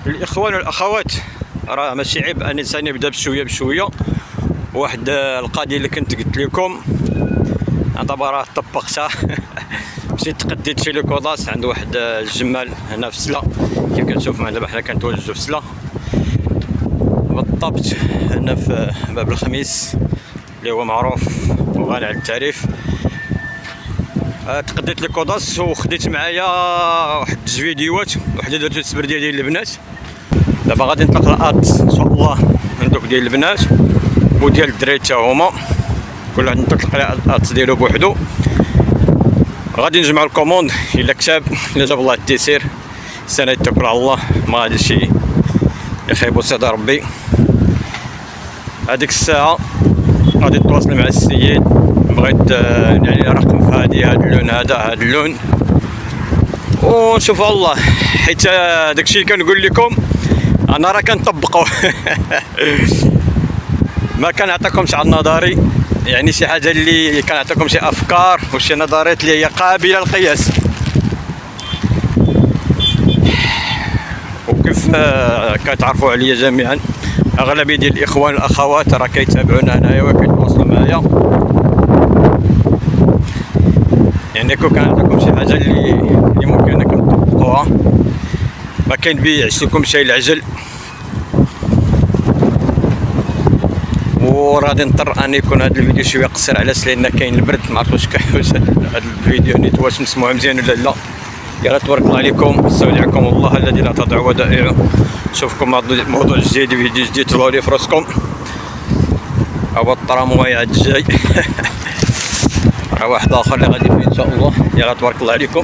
الاخوان والاخوات، راه ماشي عيب ان الانسان يبدا بشويه بشويه. واحد القضيه اللي كنت قلت لكم دابا راه طبقتها. مشيت تقديت في لوكوداس عند واحد الجمال هنا في سلا، كيف كتشوف معنا دابا حنا كنتواجدوا في سلا بالضبط هنا في باب الخميس اللي هو معروف وغالي على التعريف. تقديت لوكوداس وخديت معايا واحد جوج فيديوهات، وحده درتو السبرديه ديال البنات. دابا غادي نطلق الات ان شاء الله من دوك ديال البنات وديال الدراري حتى هما، كل واحد نطلق على الات ديالو بوحدو. غادي نجمعوا الكوموند الا كتاب، الا جاب الله التيسير السنه يتوكل على الله، ما غادي شي يخيبوا صدى ربي. هذيك الساعه غادي نتواصل مع السيد، بغيت يعني رقم في هذا اللون، هذا اللون، ونشوفوا الله. حيت داكشي اللي كنقول لكم انا راه كنطبقو. ما كنعطيكمش على النظري، يعني شي حاجه اللي كنعطيكم شي افكار وشي نظريات اللي هي قابله للقياس. وكيف كتعرفوا عليا جميعا اغلبيه ديال الاخوان والاخوات راه كيتابعونا هنايا وكيتواصلوا معايا. يعني كون كنعطيكم شي حاجه اللي ممكن انكم تطبقوها، ما كنبيعش لكم شي العجل. وغادي نضطر ان يكون هذا الفيديو شويه قصير، علاش؟ لان كاين البرد، ما عرفت واش هذا الفيديو نيت واش نسمعوه مزيان ولا لا. يلا تبارك الله عليكم، استودعكم الله الذي لا تضيع ودائعه. نشوفكم مع موضوع جديد، فيديو جديد، تهلاو لي في راسكم. هو الطرامواي عاد جاي. راه واحد اخر اللي غادي فيه ان شاء الله. يلا تبارك الله عليكم.